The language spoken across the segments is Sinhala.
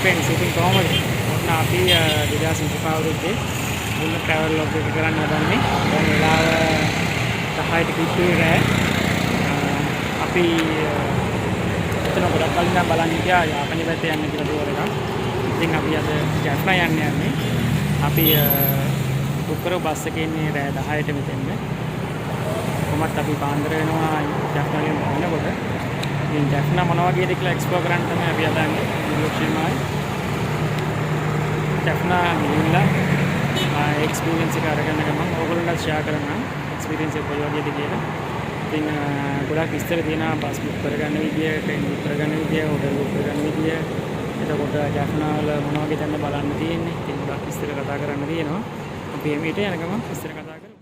फ्रेंड्स ඉතින් කොහමද ඔන්න අපි 2025 අවුරුද්දේ මුල් ට්‍රැවල් ලොග් එක කරන්න හදන්නේ. දැන් වෙලාව 10ට කිට්ටුයි රෑ. අපි එතන ගොඩක් කලින් නම් බලන්න ගියා යාපනයේ පැත්තේ යන්න කියලා ටුවර් එකක්. ඉතින් අපි අද ජැෆ්නා යන්නේ. අපි බුක් කරව බස් එකේ ඉන්නේ රෑ 10ට මෙතෙන්ද. කොහොමත් අපි පාන්දර වෙනවා ජැෆ්නා වලින් යනකොට. ඉතින් ජැෆ්නා මොනවා වගේද කියලා එක්ස්ප්ලෝර් කරන්න තමයි අපි හදන්නේ. ලොක්ෂිමයි. ජැෆ්නා ගිහිල්ලා එක්ස්පීරියන්ස් එක අරගෙන ගමන් ඕගොල්ලන්ට ෂෙයා කරන්න එක්ස්පීරියන්ස් එක කොයි වගේද කියලා. ඉතින් ගොඩක් විස්තර තියෙනවා බස් බුක් කරගන්න විදිය, ට්‍රේන් බුක් කරගන්න විදිය, හොටෙල් බුක් කරගන්න විදිය. එතකොට ජැෆ්නා වල මොන වගේ තැන බලන්න තියෙන්නේ. ඉතින් ගොඩක් විස්තර කතා කරන්න තියෙනවා. අපි එමෙට යන ගමන් විස්තර කතා කරමු.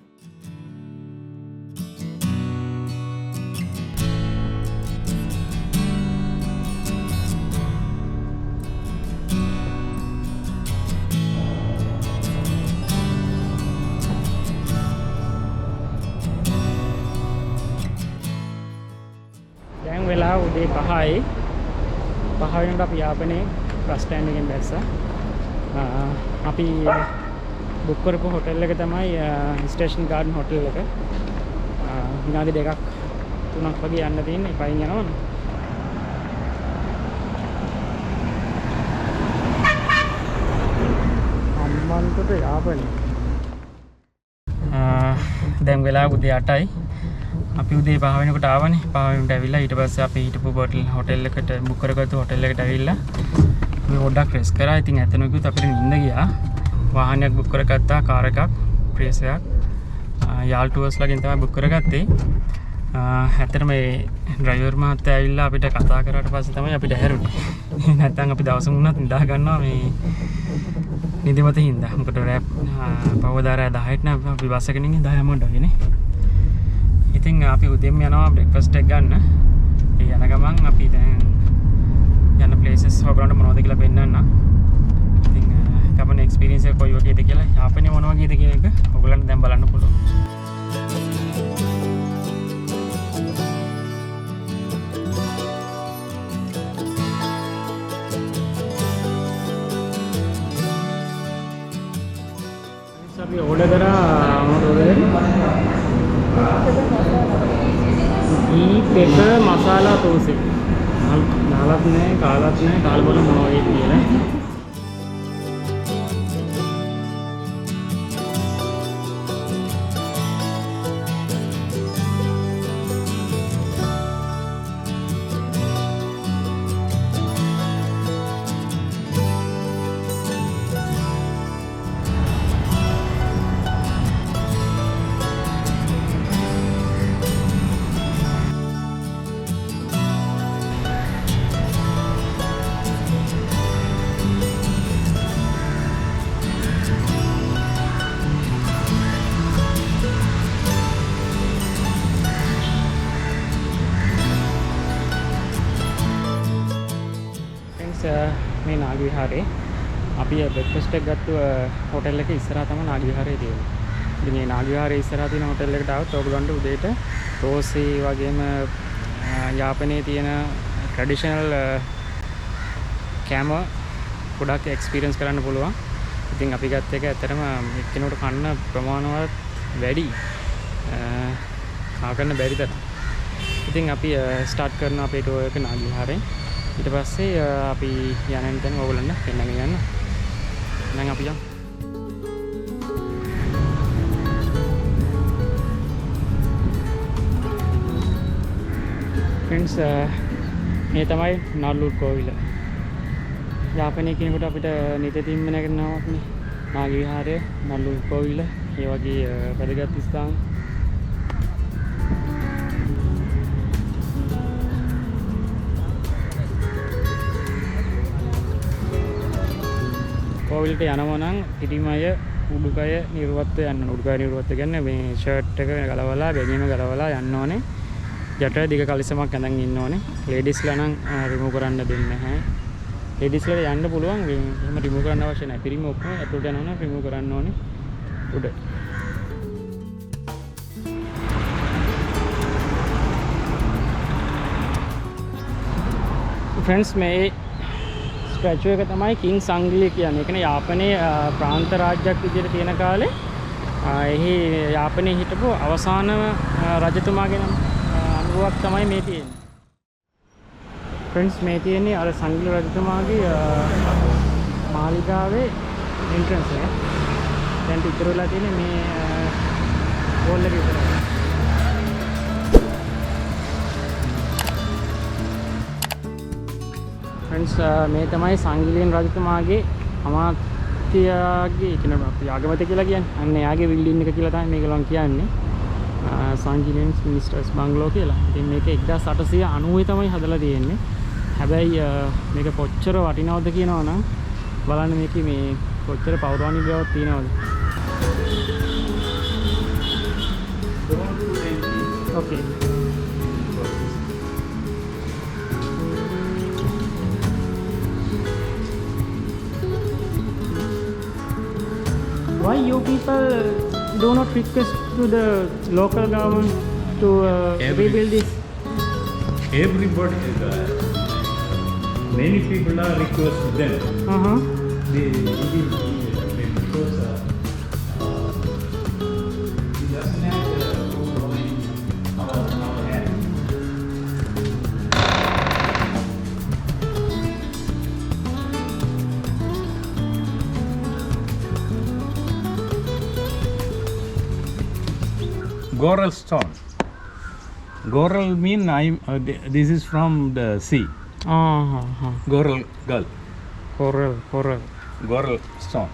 දැන් වෙලාව උදේ 5යි. 5 වෙනකොට අපි යාපනයේ බස් ස්ටෑන්ඩ් එකෙන් බැස්සා. අපි බුක් කරපු හොටෙල් එක තමයි ස්ටේෂන් ගාඩන් හොටෙල් එක. විනාඩි 2ක් 3ක් වගේ යන්න තියෙන්නේ. පයින් යනවනේ. අම්මන්ට යාපනයේ. දැන් වෙලාව උදේ 8යි. අපි උදේ 5 වෙනකොට ආවනේ. 5 වෙනකොට ඇවිල්ලා ඊට පස්සේ අපි හිටපු හොටෙල් එකට බුක් කරගත්තු හොටෙල් එකට ඇවිල්ලා අපි පොඩ්ඩක් රෙස්ට් කරා. ඉතින් එතනකුත් අපිට නිින්ද ගියා. වාහනයක් බුක් කරගත්තා, කාර් එකක්, ප්‍රේස් එකක්. යාල් ටුවර්ස් ලගෙන් තමයි බුක් කරගත්තේ. ඇත්තටම මේ ඩ්‍රයිවර් මහත්තයා ඇවිල්ලා අපිට කතා කරාට පස්සේ තමයි අපිට හැරුනේ. නැත්තම් අපි දවසම වුණත් නිදා ගන්නවා මේ නිදිමත හින්දා. මොකද රෑ පවදාරය 10ට නම් අපි බස් එකකින් ඉන්නේ 10 මොඩ වගේනේ. ඉතින් අපි උදේම යනවා බ්‍රෙක්ෆාස්ට් එක ගන්න. ඒ යන ගමන් අපි දැන් යන ප්ලේසස් හොයන්න මොනවද කියලා පෙන්නන්න. ඉතින් ගමන එක්ස්පීරියන්ස් එක කොයි වගේද කියලා යාපනයේ මොන වගේද කියන එක ඔයගොල්ලන්ට දැන් බලන්න පුළුවන්. අපි ඕඩර් කරා මොනවද पेपर मसाला तोसे नालत ने कालत ने कालबल मोनोगे කියලා මේ නාගි විහාරේ අපි බ්‍රෙක්ෆාස්ට් එක ගත්ත හොටෙල් එක ඉස්සරහා තමයි නාගි විහාරේ තියෙන්නේ. ඉතින් මේ නාගි විහාරේ ඉස්සරහා තියෙන හොටෙල් එකට ආවොත් ඔයගොල්ලන්ට උදේට රෝසි වගේම යාපනයේ තියෙන ට්‍රැඩිෂනල් කෑම ගොඩක් එක්ස්පීරියන්ස් කරන්න පුළුවන්. ඉතින් අපි ගත්ත එක ඇත්තටම එක්කෙනෙකුට කන්න ප්‍රමාණවත් වැඩි. කා ගන්න බැරි තරම්. ඉතින් අපි ස්ටාර්ට් කරන අපේ ටුවර් එක නාගි විහාරේ. ඊට පස්සේ අපි යන තැන ඔයගොල්ලන්ට පෙන්නගෙන යන්න. දැන් අපි යමු. ෆ්‍රෙන්ඩ්ස් මේ තමයි නල්ලූර් කෝවිල. යාපනයේ කෙනෙකුට අපිට නිතින්ම නැගෙනවක් නේ. නාගි විහාරය, නල්ලූර් කෝවිල, ඒ වගේ වැදගත් ස්ථාන. කෝවිලට යනවා නම් පිටිමය උඩුකය නිර්වත්ව යන්න. උඩුකය නිර්වත්ව කියන්නේ මේ ෂර්ට් එක ගලවලා බැගීම ගලවලා යන්න ඕනේ. යට දිග කලිසමක් ඇඳන් ඉන්න ඕනේ. ලේඩිස්ලා නම් රිමූව් කරන්න දෙන්නේ නැහැ. ලේඩිස්ලා යන්න පුළුවන්. එහෙම රිමූව් කරන්න අවශ්‍ය නැහැ. පිරිමි ඔක්කොම ඇතුළට යනවා නම් රිමූව් කරන්න ඕනේ උඩ. फ्रेंड्स मैं ස්ටැචුව එක තමයි කිං සංග්ලිය කියන්නේ. ඒ කියන්නේ යාපනයේ ප්‍රාන්ත රාජ්‍යයක් විදිහට තියෙන කාලේ එහි යාපනයේ හිටපු අවසානම රජතුමාගේ අනුරුවක් තමයි මේ තියෙන්නේ. ෆ්‍රෙන්ඩ්ස් මේ තියෙන්නේ අර සංග්ලිය රජතුමාගේ මාලිගාවේ එන්ට්‍රන්ස් එක. දැන් ඉතුරු වෙලා තියෙන්නේ මේ වෝල් එක විතරයි. ෆ්‍රෙන්ඩ්ස් මේ තමයි සංග්ලියන් රජතුමාගේ අමාත්‍යගේ කියන අපි ආගමතේ කියලා කියන්නේ. අන්න එයාගේ බිල්ඩින් එක කියලා තමයි මේගොල්ලන් කියන්නේ. සංග්ලියන් මිනිස්ටර්ස් බංගලෝ කියලා. ඉතින් මේක 1890 තමයි හදලා තියෙන්නේ. හැබැයි මේක කොච්චර වටිනවද කියනවා නම් බලන්න මේකේ මේ කොච්චර පෞරාණික බවක් තියෙනවද. Okay. Why you people do not request to the local government to rebuild this? Everybody, many people are requesting them. They because it doesn't have our hand. Coral stone. Coral mean this is from the sea. Coral gull. Coral stone.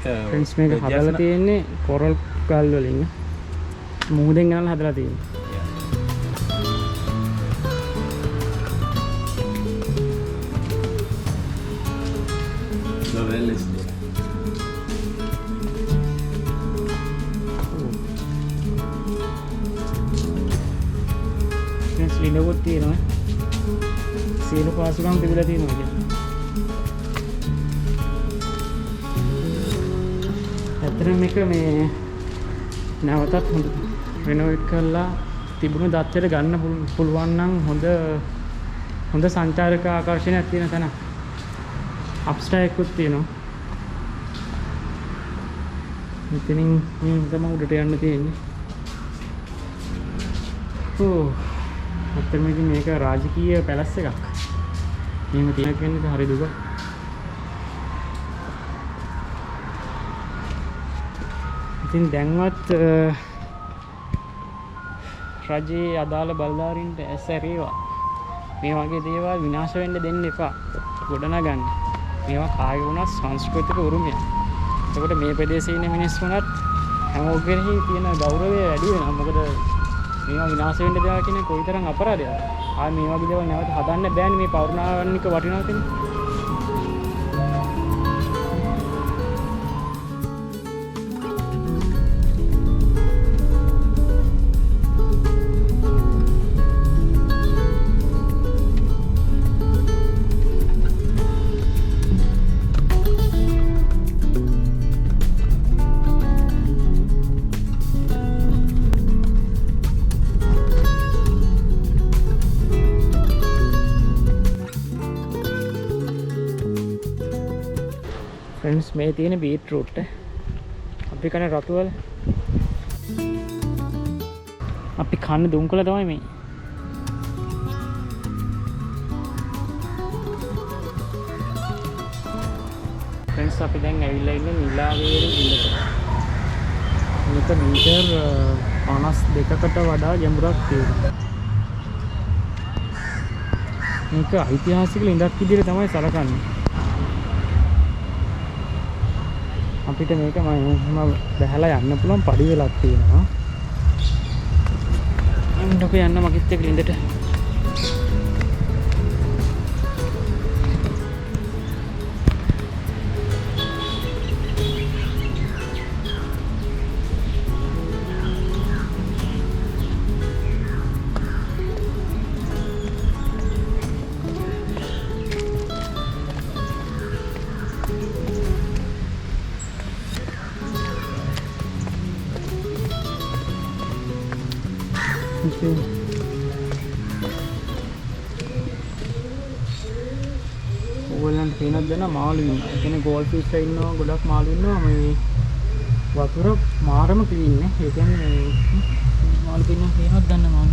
Friends මේක හදලා තියෙන්නේ කොරල් ගල් වලින්. මුහුදෙන් ගනලා හදලා තියෙන්නේ. The well is there. Friends ලිනගොත් තියෙනවා. සියලු පාසුකම් තිබිලා තියෙනවා කියන්නේ. ඇත්තටම මේක මේ නැවතත් හොඳ රෙනොවේට් කරලා තිබුණු දත්තයට ගන්න පුළුවන් නම් හොඳ සංචාරක ආකර්ෂණයක් තියෙන තැන. අප්ස්ටෑර් එකකුත් තියෙනවා. මෙතනින් තමයි උඩට යන්න තියෙන්නේ. ඇත්තටම මේක රාජකීය පැලස් එකක්. මේක තියෙන කෙනෙක් හරි දුක. ඉතින් දැන්වත් රජයේ අදාළ බලධාරීන්ට ඇසැරේවා මේ වගේ දේවල් විනාශ වෙන්න දෙන්න එපා. ගොඩනගන්න. මේවා කාගේ වුණත් සංස්කෘතික උරුමයක්. එතකොට මේ ප්‍රදේශයේ ඉන්න මිනිස්සුන්ට හැමෝගෙනෙහි තියෙන ගෞරවය වැඩි වෙනවා. මොකද මේවා විනාශ වෙන්න දෙනවා කියන්නේ කොයිතරම් අපරාධයක්ද. මේ වගේ දේවල් නැවත හදන්න බෑනේ මේ පෞරාණික වටිනාකම තියෙන. ෆ්‍රෙන්ඩ්ස් මේ තියෙන බීට්රූට් අපි කන රතුවල අපි කන්න දුම් කළා තමයි මේ. ෆ්‍රෙන්ඩ්ස් අපි දැන් ඇවිල්ලා ඉන්නේ නිලාවේලි බිලට. මේක මීටර් 52කට වඩා ගැඹුරක් තියෙනවා. මේක ඓතිහාසික ළිඳක් විදිහට තමයි සලකන්නේ. අපිට මේක මම බහැලා යන්න පුළුවන් පඩි වෙලක් තියෙනවා. අන්නක යන්න මගෙත් එක්ක ළිඳට. පේනක් දෙන මාළු ඉන්නවා. ඒ කියන්නේ ගෝල් ෆිෂ් ඉන්නවා, ගොඩක් මාළු ඉන්නවා. මේ වතුර මාරම පිළින්නේ. ඒ කියන්නේ මාළු පින්න පේනක් ගන්න මම.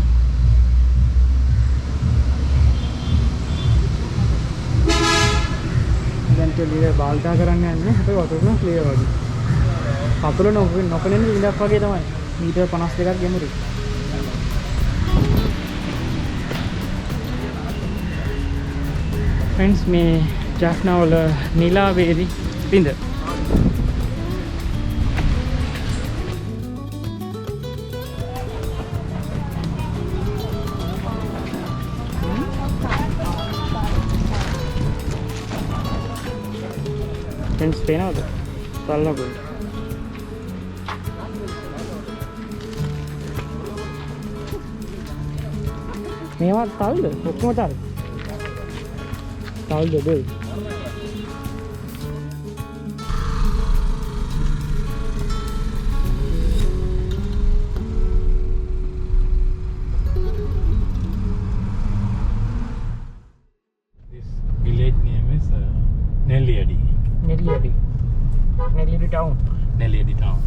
දැන් කියලා බාල්ටා කරන්න යන්නේ. හැබැයි වතුර නම් ක්ලියර් වගේ. කකුල නොපෙනෙන ඉඳක් වගේ තමයි. මීටර් 52ක් ගැඹුරුයි. फ्रेंड्स මේ ජාෆ්නා වල නිලාවේරි පිඳ फ्रेंड्स පේනවද? තල්නකො මේවා තල්ද? ඔක්කොම තල්. තල්ද දෙයි. This village name is Nelliyadi. Nelliyadi town. Nelliyadi town.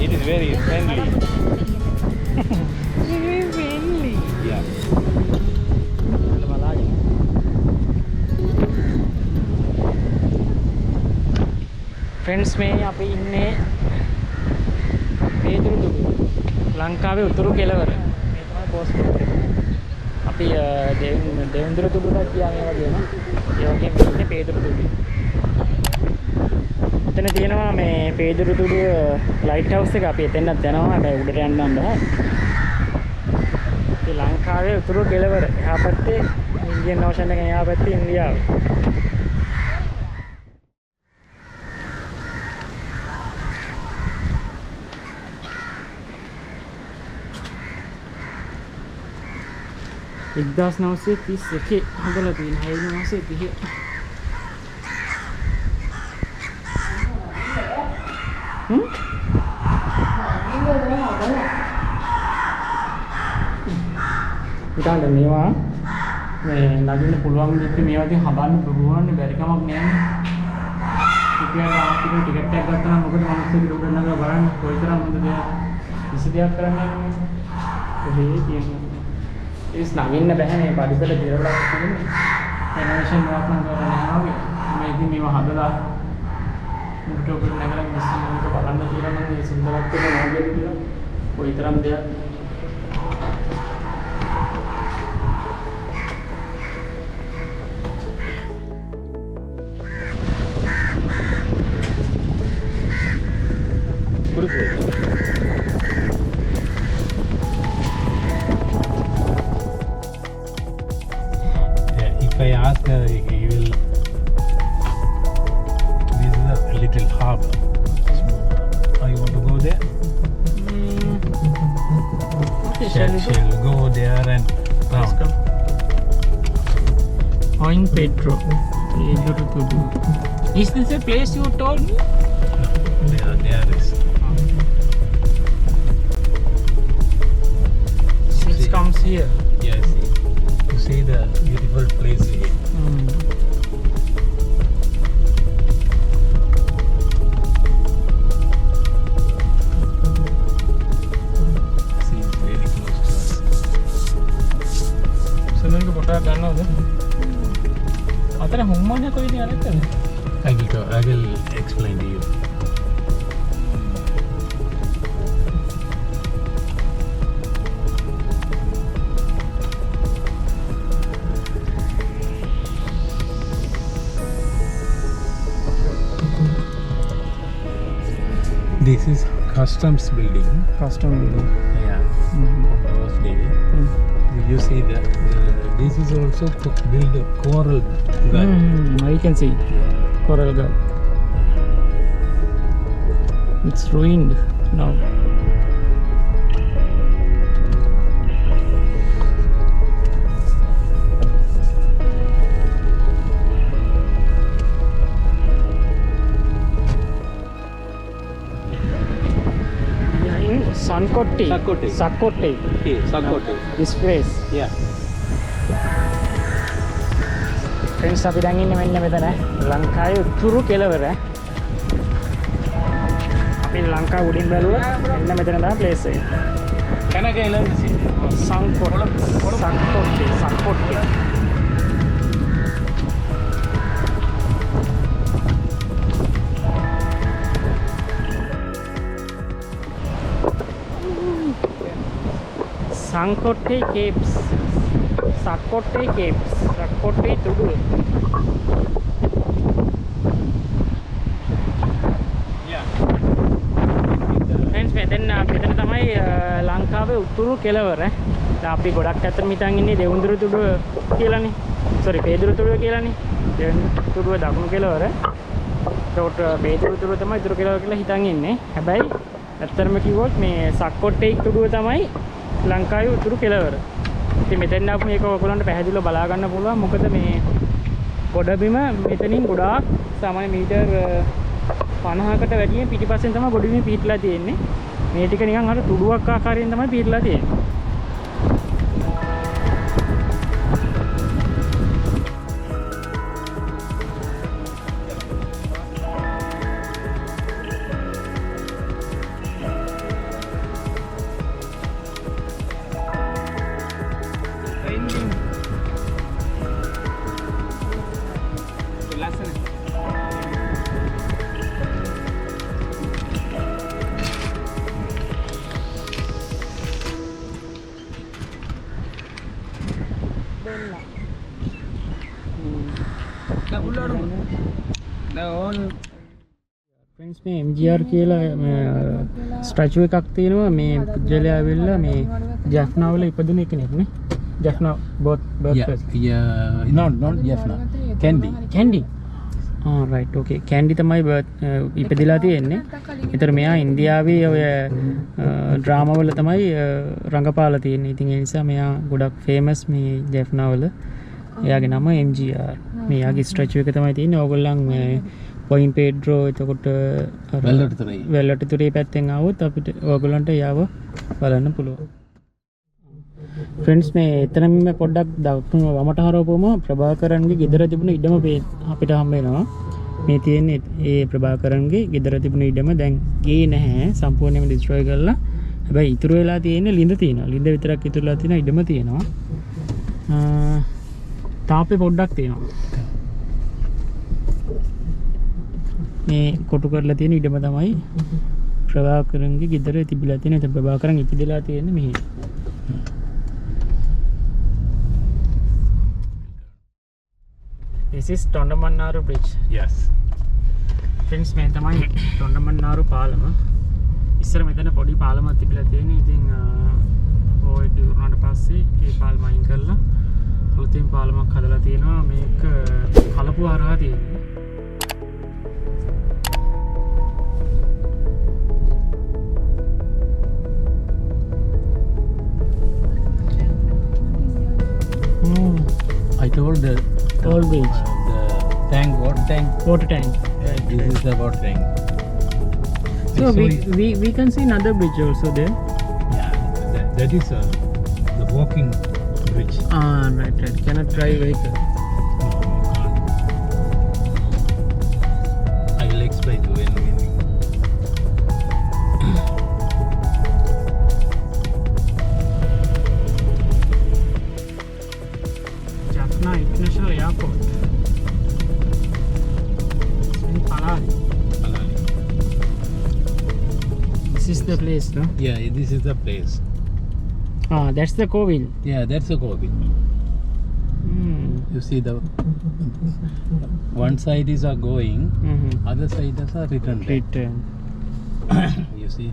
It is very friendly. Very friendly. Yeah. Friends මේ අපි ඉන්නේ පේදුරුදුඩු ලංකාවේ උතුරු කෙළවර. මේ තමයි පෝස්ට් එක. අපි දෙවුන්දුරුදුඩුට කියන්නේ වගේම ඒ වගේම ඉන්නේ පේදුරුදුඩු. එතන තියෙනවා මේ පේදුරුදුඩු ලයිට් හවුස් එක. අපි එතනත් යනවා. හැබැයි උඩට යන්න බෑ. ඒ ලංකාවේ උතුරු කෙළවර. එහා පැත්තේ ඉන්දියන් ඕෂන් එකෙන් එහා පැත්තේ ඉන්දියාව. ඉක්දාස් 931 හදලා තියෙන 1930 ඉතින් මේවා මේ නගින්න පුළුවන් දෙයක් මේවා ඉතින් හදන්න පුළුවන් බැරි කමක් නෑනේ. ටිකට් එකක් ගත්තා නම් මොකද මිනිස්සුන්ට උඩ නගලා බලන්න කොයිතරම් හොඳ දෙයක් විසදයක් කරන්නේ ඒ තියෙනවා. इस नवीन बहन है पार्टिकल दिरवड़ा एनिमेशन वर्क में कर रहे हैं आगे मैं भी मैं वहाँ पे था मुझे ऊपर नगर में मिस्टर मुझे बालन में दिया मैंने ये सुंदर आपको मैं वहाँ गया दिया वो इतना दिया If I ask, he will. This is a little harbor. Are you want to go there? Shall go there and round. Point Pedro. Is this a place you told me? No, there is. It comes here. Yes, you see the beautiful place here. See, it's very close to us. සමන්ක පොටා ගන්නවද? අතර හුම්මන්නේ කොයි දිහාටද? I will explain to you. This is customs building. Custom building. Yeah. Mm-hmm. On those days. You see that this is also built a coral gut. I can see coral gut. It's ruined now. Sankote. Sakkote. Sakkote. Okay, Sakkote. This place. Yeah. Friends, අපි දැන් ඉන්නේ මෙන්න මෙතන ලංකාවේ උතුරු කෙළවර. අපි ලංකාව උඩින් බැලුවොත් මෙන්න මෙතන තමයි place එක. Can I get a Sankote. Sankote. Sankote Caves. Sakkote Caves. Sakkote Tuduwa. Yeah. Friends, මෙතන තමයි ලංකාවේ උතුරු කෙළවර. දැන් අපි ගොඩක් අතර මිතන් ඉන්නේ දෙවුන්දුරු තුඩුව කියලානේ. සෝරි, පේදුරු තුඩුව කියලානේ. දෙවුන්දුරු තුඩුව දකුණු කෙළවර. ඒකට පේදුරු තුඩුව තමයි උතුරු කෙළවර කියලා හිතන් ඉන්නේ. හැබැයි ඇත්තටම කිව්වොත් මේ සක්කොට්ටේ තුඩුව තමයි ලංකාවේ උතුරු කෙළවර. ඉතින් මෙතෙන් ආපු මේක ඔයගොල්ලන්ට පැහැදිලිව බලා ගන්න පුළුවන්. මොකද මේ ගොඩබිම මෙතනින් ගොඩාක් සාමාන්‍ය මීටර් 50කට වැඩියෙන් පිටිපස්සෙන් තමයි ගොඩබිම පිහිටලා තියෙන්නේ. මේ ටික නිකන් අර තුඩුවක් ආකාරයෙන් තමයි පිහිටලා තියෙන්නේ. Friends, මේ MGR කියලා ස්ටැචු එකක් තියෙනවා. මේ පුජ්‍යලයා ඇවිල්ලා මේ ජැෆ්නා වල ඉපදුන කෙනෙක් නේ. Jaffna birthplace. Yeah. Not Jaffna. Candy. right, okay. Candy තමයි ඉපදිලා තියෙන්නේ. ඒතර මෙයා ඉන්දියාවේ ඔය ඩ්‍රාමා වල තමයි රංගපාලා තියෙන්නේ. ඉතින් ඒ නිසා මෙයා ගොඩක් famous මේ ජැෆ්නා වල. එයාගේ නම MGR. මෙයාගේ ස්ටැචු එක තමයි තියෙන්නේ. ඕගොල්ලන් පොයින්ට් පෙඩ්‍රෝ එතකොට වෙල්ලටුරේ පැත්තෙන් ආවොත් අපිට ඕගොල්ලන්ට යාව බලන්න පුළුවන්. ෆ්‍රෙන්ඩ්ස්, මේ එතනම පොඩ්ඩක් දකුණු වමට හරවපුවම ප්‍රභාකරන්ගේ ගෙදර තිබුණ ඉඩම අපිට හම්බ වෙනවා. මේ තියෙන්නේ ඒ ප්‍රභාකරන්ගේ ගෙදර තිබුණ ඉඩම දැන් ගේ නැහැ, සම්පූර්ණයෙන්ම ඩිස්ට්‍රොයි කරලා. හැබැයි ඉතුරු වෙලා තියෙන්නේ ලිඳ තියෙනවා. ලිඳ විතරක් ඉතුරුලා තියෙන ඉඩම තියෙනවා. තාපේ පොඩ්ඩක් තියෙනවා. මේ කොටු කරලා තියෙන ඉඩම තමයි ප්‍රභාකරන්ගේ ගෙදර තිබිලා තියෙන. ඒත් ප්‍රභාකරන් ඉපදලා තියෙන්නේ මෙහි. This is Tondamannaru Bridge. Yes. Friends, මේ තමයි Tondamannaru පාලම. ඉස්සර මෙතන පොඩි පාලමක් තිබිලා තියෙන්නේ. ඉතින් ඔය ඉවරනට පස්සේ ඒ පාලම අයින් කරලා අලුතින් පාලමක් හදලා තියෙනවා. මේක කලපුව හරහා තියෙන්නේ. I told the Old bridge. The water tank. Water tank. This is the water tank. So we can see another bridge also there. Yeah, that is the walking bridge. Right. Cannot drive vehicle. No, you can't. I will explain to you when Jaffna International Airport. It's in Palani. This is the place, no? Yeah, this is the place. That's the Kovil. Yeah, that's the Kovil. You see the one side is going, other side is a return. Return. You see?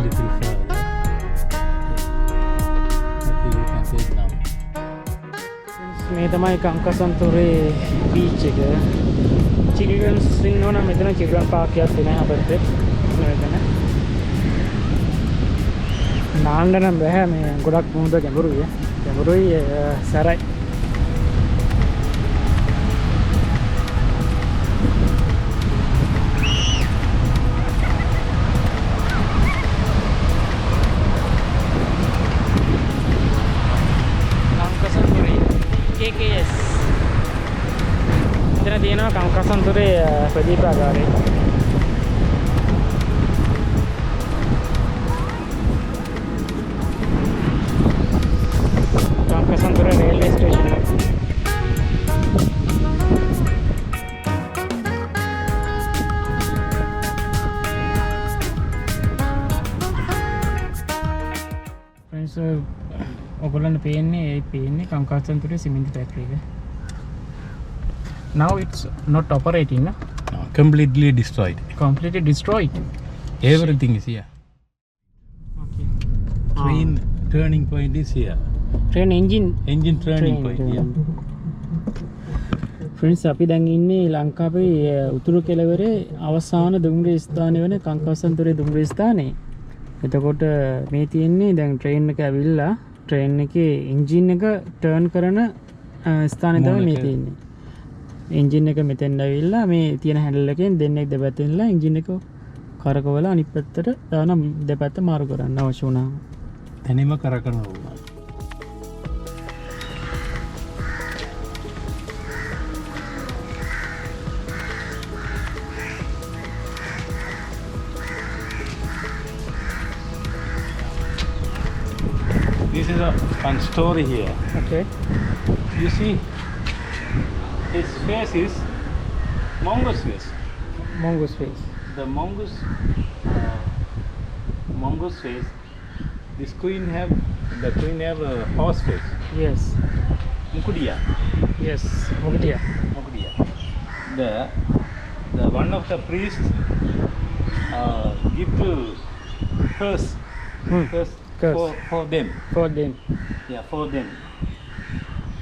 Little further. Okay, you can take now. මේ තමයි කංකසන්තුරේ බීච් එක. චිල්ඩ්‍රන්ස් ඉන්නවා නම් මෙතන චිල්ඩ්‍රන් පාක් එකක් තියෙනවා අපිට. මෙතන. නාන්න නම් බෑ මේ ගොඩක් මුහුද ගැඹුරුයි. ගැඹුරුයි සැරයි. KKS මෙතන තියෙනවා කංකසන්තුරේ ප්‍රදීපාගාරය. කංකසන්තුර රේල්වේ ස්ටේෂන් එක. ෆ්‍රෙන්ඩ්ස් ඔයගොල්ලන්ට පේන්නේ කංකසන්තුරේ සිමෙන්ති ෆැක්ටරි එක. Now it's not operating, no? No, completely destroyed. Completely destroyed. Everything is here. Okay. Train turning point is here. Train engine Turning point here. Friends, අපි දැන් ඉන්නේ ලංකාවේ උතුරු කෙළවරේ අවසාන දුම්රිය ස්ථානය වෙන කංකසන්තුරේ දුම්රිය ස්ථානයේ. එතකොට මේ තියෙන්නේ දැන් ට්‍රේන් එක ඇවිල්ලා ට්‍රේන් එකේ එන්ජින් එක ටර්න් කරන ස්ථානය තමයි මේ තියෙන්නේ. එන්ජින් එක මෙතෙන් ඇවිල්ලා මේ තියෙන හැන්ඩල් එකෙන් දෙන්නෙක් දෙපැත්තෙන් ඉල්ලලා එන්ජින් එක කරකවලා අනිත් පැත්තට දාන දෙපැත්ත මාරු කරන්න අවශ්‍ය වුණා. තනියම කරකවනවා. This is a fun story here. Okay. You see, his face is mongoose face. Mongoose face. The mongoose face. The queen have a horse face. Yes. Mukudia. Yes. Mukudia. The one of the priests give to curse Curse. for them. For them. Yeah, for them.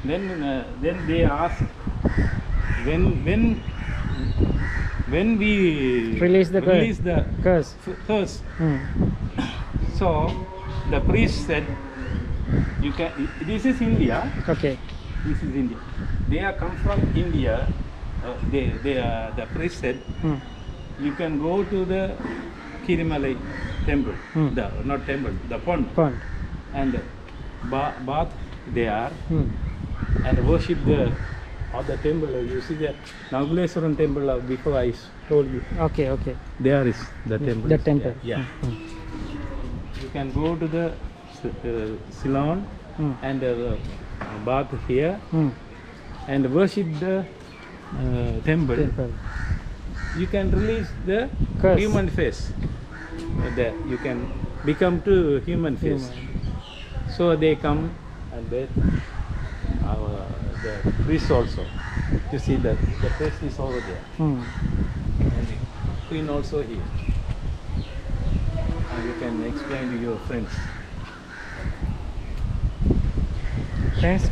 Then they ask when we Release the curse. curse. So the priest said, "You can." This is India. Okay. This is India. They are come from India. The priest said, "You can go to the Kirimalai temple. Not temple, the pond. And bath there and worship the other temple. You see the Nagaleswaran temple before I told you. Okay. There is the temple. The temple. Yeah. You can go to the Ceylon and bath here and worship the temple. You can release the Curse. human face. You can become to human face. So they come and they the priest also. You see the priest is over there. And the queen also here. And you can explain to your friends. Friends,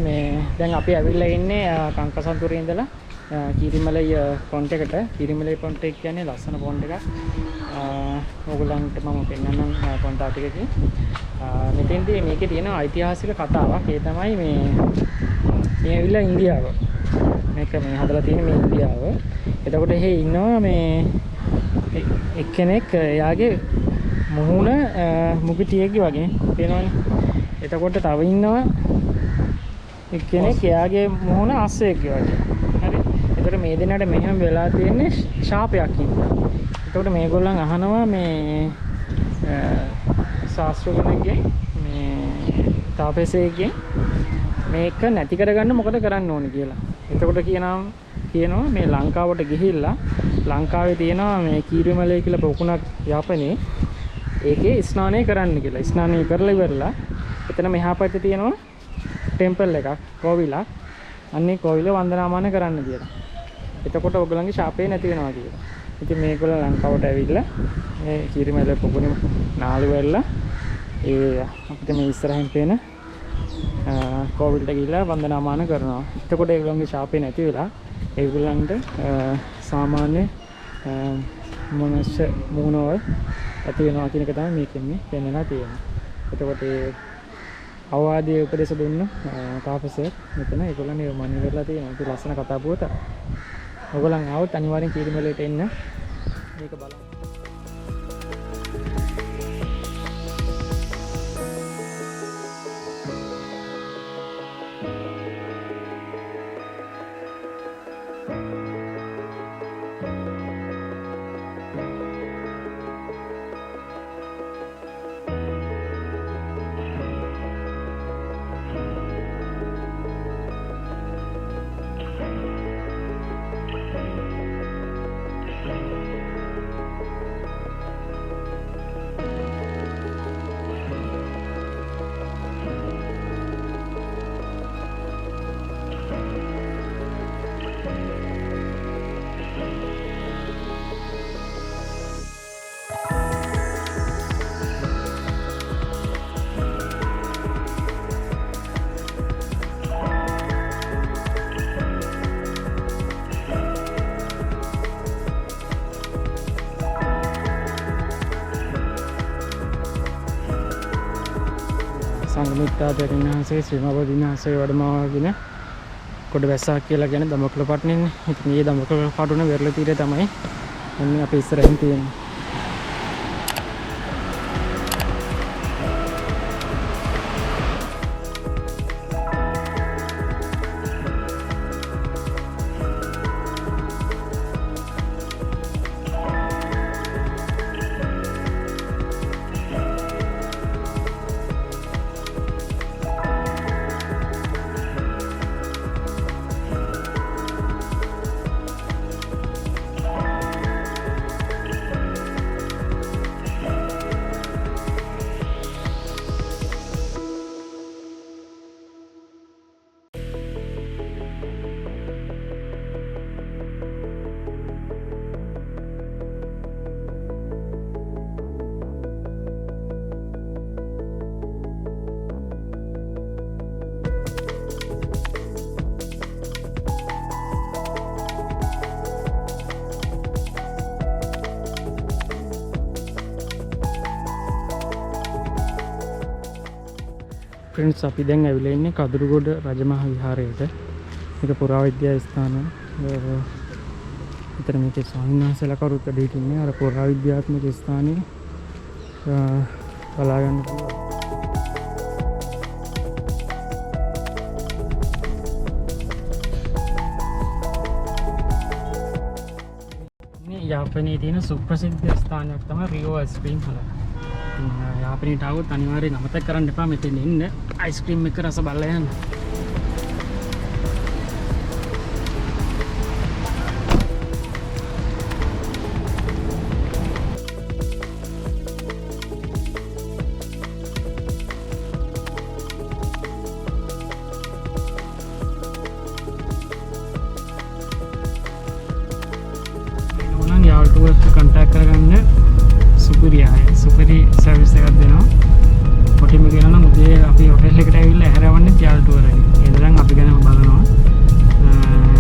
දැන් අපි ඇවිල්ලා ඉන්නේ කංකසන්තුරේ ඉඳලා කීරිමලයි පොන්ට් එකට. කීරිමලයි පොන්ට් එක කියන්නේ ලස්සන පොන්ට් එකක්. ඕගොල්ලන්ට මම පෙන්නන්නම් පොන්ට් ආට් එකකින්. මෙතෙන්දී මේකේ තියෙන ඓතිහාසික කතාවක්. ඒ තමයි මේ ඇවිල්ලා ඉන්දියාව. මේක මේ හදලා තියෙන මේ ඉන්දියාව. එතකොට එහෙ ඉන්නවා මේ එක්කෙනෙක් එයාගේ මුහුණ මුගටියෙක්ගේ වගේ පේනවනේ. එතකොට තව ඉන්නවා එක්කෙනෙක් එයාගේ මුහුණ අස්සෙක්ගේ වගේ. හරි. එතකොට මේ දෙන්නට මෙහෙම වෙලා තියෙන්නේ ශාපයක් හින්දා. එතකොට මේගොල්ලන් අහනවා මේ ශාස්ත්‍රඥයෙක්ගෙන් මේ තාපසයෙක්ගෙන් මේක නැති කරගන්න මොකද කරන්න ඕනේ කියලා. එතකොට කියනවා මේ ලංකාවට ගිහිල්ලා ලංකාවේ තියෙනවා මේ කීරිමලයි කියලා පොකුණක් යාපනයේ ඒකේ ස්නානය කරන්න කියලා. ස්නානය කරලා ඉවරලා එතන මෙහා පැත්තේ තියෙනවා ටෙම්පල් එකක් කෝවිලක්. අන්නේ කෝවිල වන්දනාමාන කරන්න කියලා. එතකොට ඔයගොල්ලන්ගේ ශාපේ නැති වෙනවා කියලා. ඉතින් මේගොල්ලෝ ලංකාවට ඇවිල්ලා මේ කීරිමැල පොකුණේ නාලු වෙලා ඒ අපිට මේ ඉස්සරහින් පේන කෝවිලට ගිහිල්ලා වන්දනාමාන කරනවා. එතකොට ඒගොල්ලන්ගේ ශාපේ නැති වෙලා ඒගොල්ලන්ට සාමාන්‍ය මනුෂ්‍ය මුණවල් ඇති වෙනවා කියන එක තමයි මේකෙන් පෙන්නලා තියෙන්නේ. එතකොට ඒ අවවාදී උපදේශ දුන්න තාපසයෙක් මෙතන ඒගොල්ලන් නිර්මාණය කරලා තියෙනවා. ඒක ලස්සන කතා පුවත. ඔයගොල්ලන් ආවොත් අනිවාර්යෙන් කීරිමැලේට එන්න. මේක බලන්න. සංගමිත්තා තෙරුන් වහන්සේ ශ්‍රීමබෝධීන් වහන්සේ වැඩමවාගෙන කොඩවැස්සක් කියලා කියන දඹකල පට්නෙන්නේ. ඉතින් මේ දඹකල පටුන වෙරළ තීරේ තමයි එන්නේ අපේ ඉස්සරහින් තියෙන්නේ. फ्रेंड्स අපි දැන් ඇවිල්ලා ඉන්නේ කදුරුගොඩ රජමහා විහාරයට. මේක පුරාවිද්‍යා ස්ථානය. විතර මේකේ ස්වාමීන් වහන්සේලා කවුරුත් වැඩ ඉන්නේ අර පුරාවිද්‍යාත්මක ස්ථානයේ බලා ගන්න පුළුවන්. මේ යාපනයේ තියෙන සුප්‍රසිද්ධ ස්ථානයක් තමයි රියෝ අයිස්ක්‍රීම් හල. යාපනයට આવොත් අනිවාර්යෙන් අමතක කරන්න එපා මෙතන ඉන්න අයිස්ක්‍රීම් එක රස බලලා යන්න. ඕනනම් යාළුවෝ කන්ටැක්ට් කරගන්න සුපිරි සර්විස් එකක් දෙනවා. කොටිම කියනවා නම් උදේ අපි හොටෙල් එකට ඇවිල්ලා හැරවන්නේ යාළු ටුවර් එකේ. ඒ දරන් අපි ගැන බලනවා.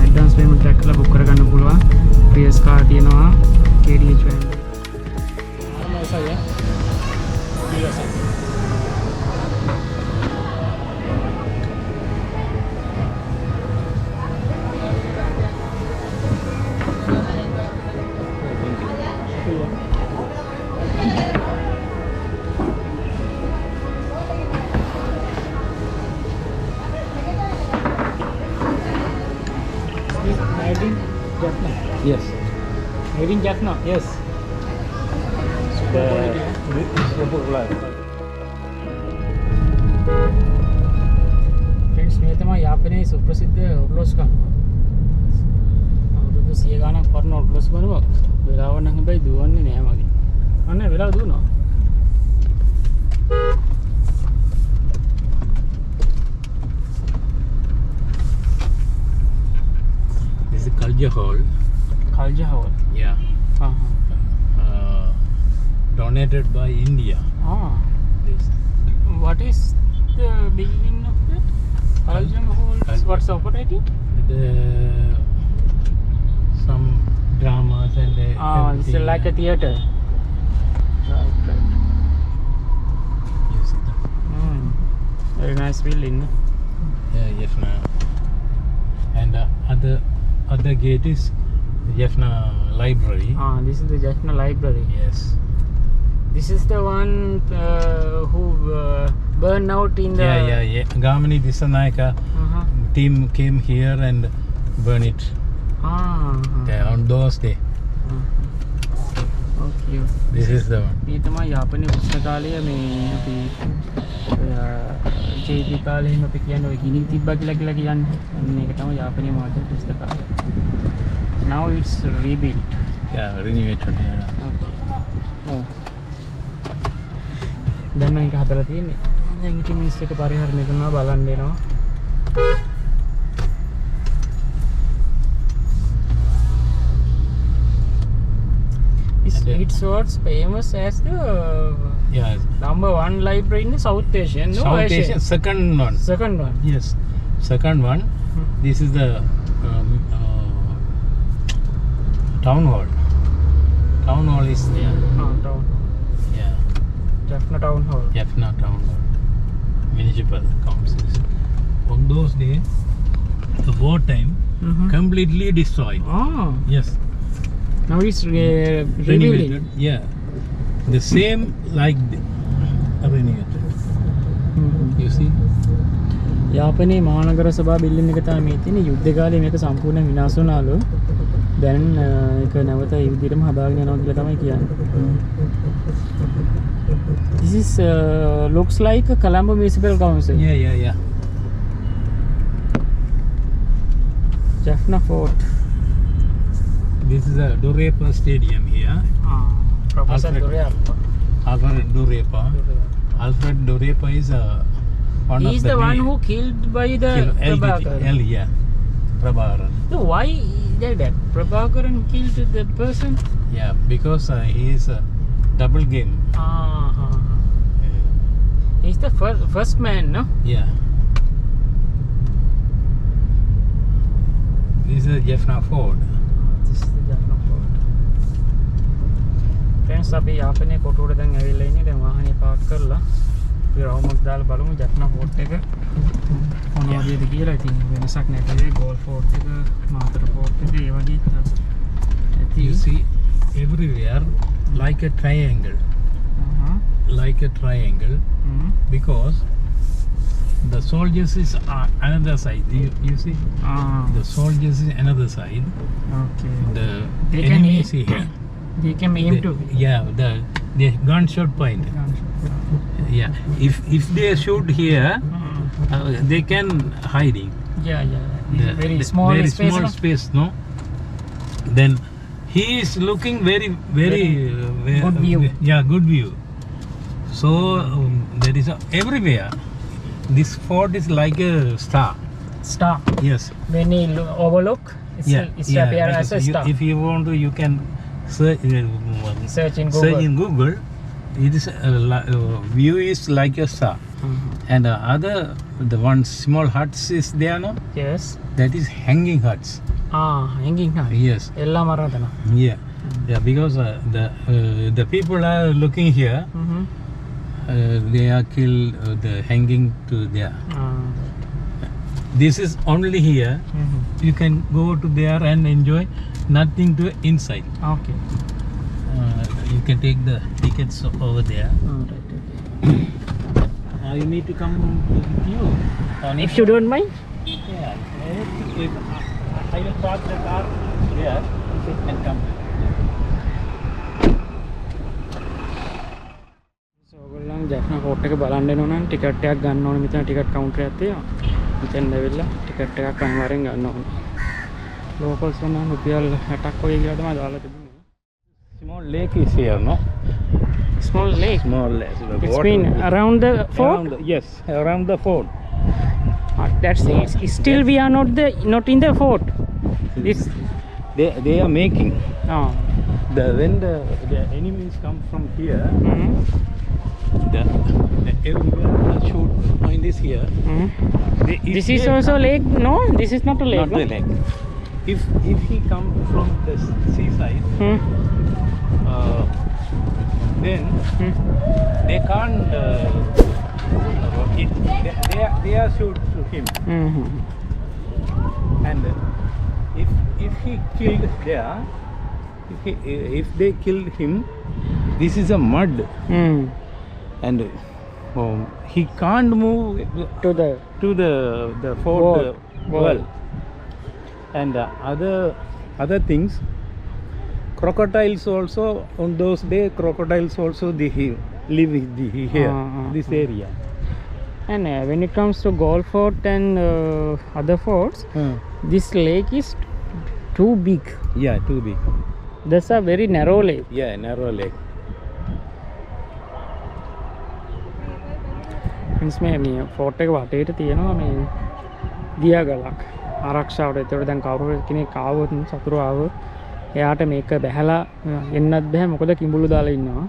ඇඩ්වාන්ස් පේමන්ට් එකක් කරලා බුක් කරගන්න පුළුවන්. PS කාඩ් තියෙනවා. KDH van. ආරමසය. ඊළඟට Yes. Made in Jaffna. Yes. Super Friends, මේ තමයි යාපනයේ සුප්‍රසිද්ධ ඔර්ලෝස් කනුව. අවුරුදු 100 ගණන් පරණ ඔර්ලෝස් කනුවක්. වෙලාව නම් හැබැයි දුවන්නේ නෑ මගේ. අන්න වෙලාව දුවනවා. donated by India. Ah. This. What is the beginning of that? Kaljam Halls. Kaljam. What's operating? The some dramas and It's like a theater. Right. You see that? Very nice building. Yeah, Jaffna. And other gate is Jaffna Library. This is the Jaffna Library. Yes. This is the one who burned out in the. Yeah. Gamini Disanayaka Uh-huh. team came here and burned it. Yeah, on those day. Okay. This is the one. මේ තමයි යාපනයේ පුස්තකාලය මේ අපි ජීවිත කාලේම අපි කියන්නේ ඔය ගිනි තිබ්බා කියලා කියන්නේ. මේක තමයි යාපනයේ මහත් පුස්තකාලය. Now it's rebuilt. Yeah, renovated. Yeah. Okay. Oh. දැන් මේක හදලා තියෙන්නේ. දැන් ඉතින් මිනිස් එක පරිහරණය කරනවා බලන්න එනවා. It's what's famous as the number 1 library in the South Asia. No, South Asian, second one. Second one. Yes, second one. This is the town hall. Town hall is there. Town. Yeah, Jaffna Town Hall. Jaffna Town Hall. Municipal councils. On those days, the war time, completely destroyed. Yes. Now it's rebuilt. Renovated. Yeah, the same like renovated. You see? යාපනයේ මහනගර සභා බිල්ඩින් එක තමයි මේ තියෙන්නේ. යුද්ධ කාලේ මේක සම්පූර්ණ විනාශ වුණාලු. දැන් ඒක නැවත ඒ විදිහටම හදාගෙන යනවා කියලා තමයි කියන්නේ. This is looks like a Colombo Municipal Council. Yeah. Jaffna Fort. This is a Durepa Stadium here. Professor Alfred. Durepa. Alfred Durepa. Alfred Durepa is one He's of the the one who killed by the Prabhakaran. Yeah, Prabhakaran. So why that Prabhakaran killed the person? Yeah, because he is a double game. He's the first man, no? Yeah. This is Jaffna Fort. This is the Jaffna Fort. Friends, අපි යාපනයේ කොටුවට දැන් ඇවිල්ලා ඉන්නේ. දැන් වාහනේ පාක් කරලා අපි රවුමක් දාලා බලමු Jaffna Fort එක මොන වගේද කියලා. ඉතින් වෙනසක් නැතිද ගෝල් ෆෝර්ට් එක, මාතර ෆෝර්ට් එක ඒ වගේ ඇති. You see everywhere like a triangle. Like a triangle. Because the soldiers is another side. You see? The soldiers is another side. Okay. The They can enemy aim- is here. They can aim to. Yeah, the gunshot point. Yeah. If they shoot here, they can hiding. Yeah. The Very small very space. small No? space, no? Then he is looking very Good view. Yeah, good view. So there is everywhere. This fort is like a star. Star. Yes. When you overlook, it's appear like as a star. If you want to, you can search Search in Google. Search in Google. It is view is like a star. And the one small huts is there, no? Yes. That is hanging huts. Hanging hut. Yes. Ella maradana. Yeah. Because the people are looking here. They are killed. The hanging to there. This is only here. You can go to there and enjoy. Nothing to inside. Okay. You can take the tickets over there. Right. Okay. You need to come with you. If you don't mind. Yeah. I will park the car there and come. ඔයගොල්ලන් Jaffna Fort එක බලන්න එනවා නම් ටිකට් එකක් ගන්න ඕනේ. මෙතන ටිකට් කවුන්ටර් එකක් තියෙනවා. මෙතෙන් ඇවිල්ලා ටිකට් එකක් අනිවාර්යෙන් ගන්න ඕනේ. ලෝකල්ස් නම් රුපියල් 60ක් වගේ කියලා තමයි දාලා තිබුණේ. Small lake is here, no? Small lake. Small lake. It's been around the fort. Yes, around the fort. That's it. Still we are not in the fort. This. They are making. when the enemies come from here, the everywhere the shoot point is here. If This is they also come- lake. No, this is not a lake. not the lake. If he come from the seaside, then they can't. They are shoot to him, and if he killed there, if they killed him, this is a mud, and he can't move To the to the fourth Wall. wall. And other things, crocodiles also on those days, crocodiles also live here, this area. And when it comes to Galle Fort and other forts, this lake is too big. Yeah, too big. That's a very narrow lake. Yeah, narrow lake. Means මේ ෆෝට් එක වටේට තියෙනවා මේ දියාගලක් ආරක්ෂාවට. ඒතකොට දැන් කවුරු කෙනෙක් ආවොත් සතුරු ආවොත් එයාට මේක බැහැලා එන්නත් බෑ, මොකද කිඹුළු දාලා ඉන්නවා.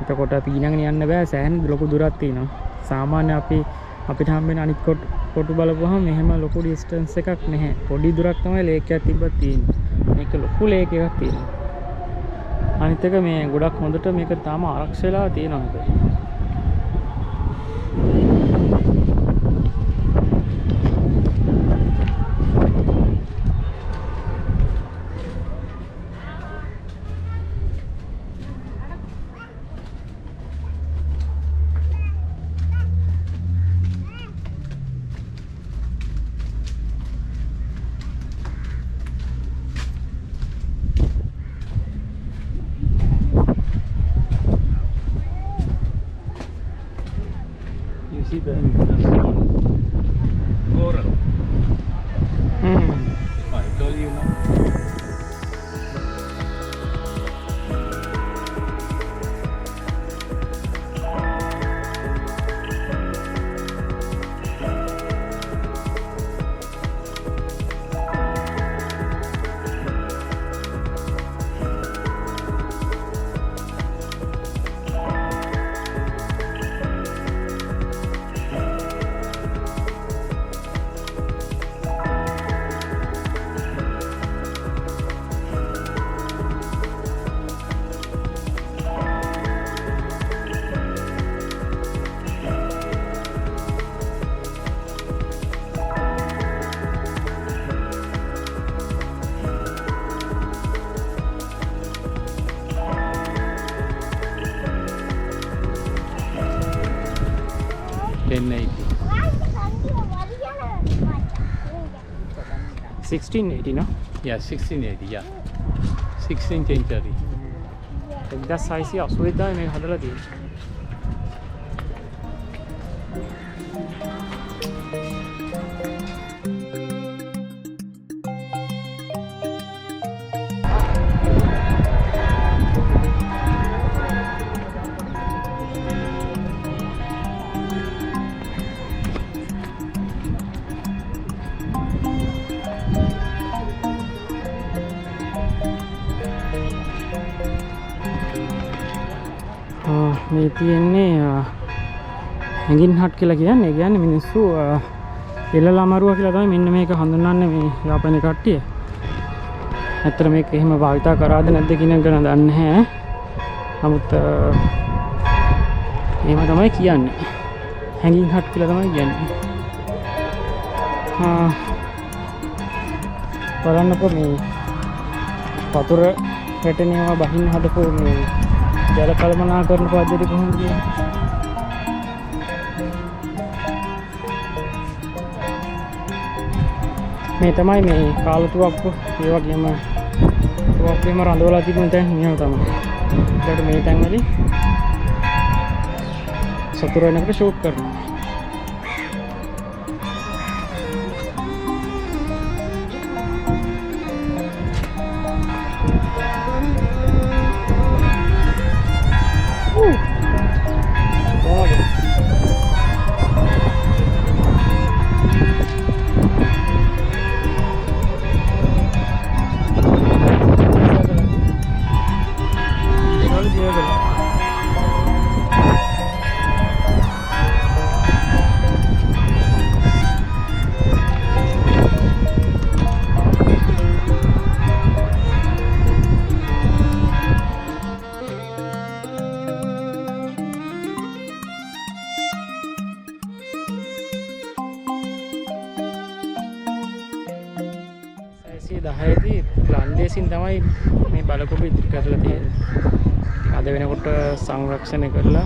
එතකොට පීනගෙන යන්න බෑ, සෑහෙන ලොකු දුරක් තියෙනවා. සාමාන්‍ය අපිට හම්බෙන අනිත් කොටු බලපුවහම මෙහෙම ලොකු ඩිස්ටන්ස් එකක් නැහැ. පොඩි දුරක් තමයි ලේක් එකක් තිබ්බත් තියෙන්නේ. මේක ලොකු ලේක් එකක් තියෙනවා. අනිත් එක මේ ගොඩක් හොඳට මේක තාම ආරක්ෂා වෙලා තියෙනවා. You see the stone coral. I told you now. $10.80. 1680 no? Yeah, 1680. Yeah, 16th century. 1680 මේක හදලා තියෙන්නේ. මේ තියෙන්නේ හැඟින් හට් කියලා කියන්නේ. ඒ කියන්නේ මිනිස්සු එළලා මරුවා කියලා තමයි මෙන්න මේක හඳුන්වන්නේ මේ යාපනයේ කට්ටිය. ඇත්තට මේක එහෙම භාවිතා කරාද නැද්ද කියන එක ගැන දන්නේ නැහැ. නමුත් එහෙම තමයි කියන්නේ. හැඟින් හට් කියලා තමයි කියන්නේ. බලන්නකෝ මේ වතුර වැටෙනවා බහින්න හදපු මේ ජල කළමනාකරණ පද්ධතිය කොහොමද කියන්නේ? මේ තමයි මේ කාලතුවක්කු ඒ වගේම තුවක්කුවේම රඳවලා තිබුණ තැන් මෙහෙම තමයි. ඒකට මේ තැන් වලින් සතුරු වෙනකොට ෂූට් කරනවා. වීඩියෝ එක. දහයේදී ලන්දේසින් තමයි මේ බලකොටු ඉදිරි කරලා තියෙන්නේ. අද වෙනකොට සංරක්ෂණය කරලා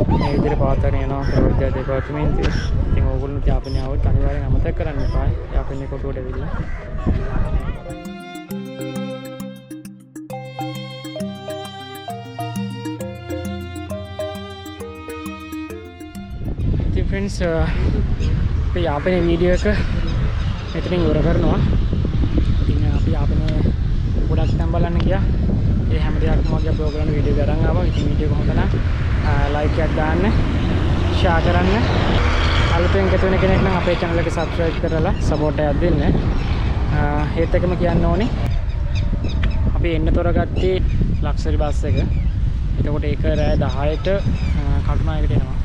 මේ විදිහට පවත්වාගෙන යනවා ප්‍රවෘත්ති දෙපාර්තමේන්තුවේ. ඉතින් ඕගොල්ලෝ යාපනයේ આવොත් අනිවාර්යෙන් අමතක කරන්න එපා. යාපනයේ කොටුවට ඇවිල්ලා. ඉතින් ෆ්‍රෙන්ඩ්ස් අපි යාපනයේ වීඩියෝ එක මෙතනින් ඉවර කරනවා. යාපනයේ ගොඩක් තැන් බලන්න ගියා. ඒ හැම දෙයක්ම වගේ අප්ලෝඩ් කරන වීඩියෝ එක අරන් ආවා. ඉතින් වීඩියෝ එක හොඳ නම් ලයික් එකක් දාන්න, ෂෙයා කරන්න. අලුතෙන් එකතු වෙන කෙනෙක් නම් අපේ channel එක subscribe කරලා support එකක් දෙන්න. ඒත් එකම කියන්න ඕනේ අපි එන්නතොර ගත්තේ ලක්ෂරි බස් එක. එතකොට ඒක රෑ 10ට කටුනායකට එනවා.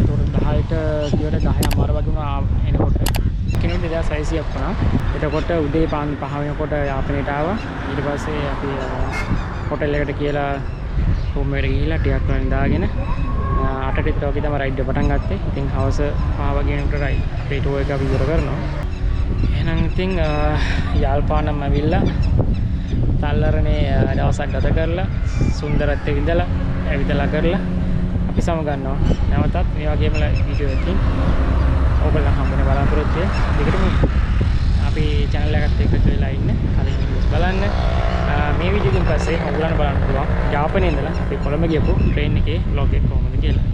එතකොට 10ට ගියට 10 අමාර වගේ වුණා එනකොට. කෙනෙක් 2600ක් වුණා. එතකොට උදේ පාන් 5 වෙනකොට යාපනයට ආවා. ඊට පස්සේ අපි හොටෙල් එකට කියලා රූම් එකට ගිහිල්ලා ටිකක් වෙන දාගෙන 8ට විතර වගේ තමයි රයිඩ් එක පටන් ගත්තේ. ඉතින් හවස 5 වගේ වෙනකොට අපේ ටෝ එක අපි ඉවර කරනවා. එහෙනම් ඉතින් යාල්පාණම් ඇවිල්ලා තල්ලරනේ දවසක් ගත කරලා සුන්දරත්වයේ විඳලා ඇවිදලා කරලා අපි සම ගන්නවා. නැවතත් මේ වගේම වීඩියෝ එකකින් ඔයගොල්ලෝ හම්බෙන්න බලාපොරොත්තු වෙන්න. දෙකටම අපි channel එකත් එක්ක එකතු වෙලා ඉන්න. කලින් වීඩියෝස් බලන්න. මේ වීඩියෝ එකෙන් පස්සේ ඔයගොල්ලන්ට බලන්න පුළුවන් යාපනයේ ඉඳලා අපි කොළඹ ගියපු ට්‍රේන් එකේ vlog එක කොහොමද කියලා.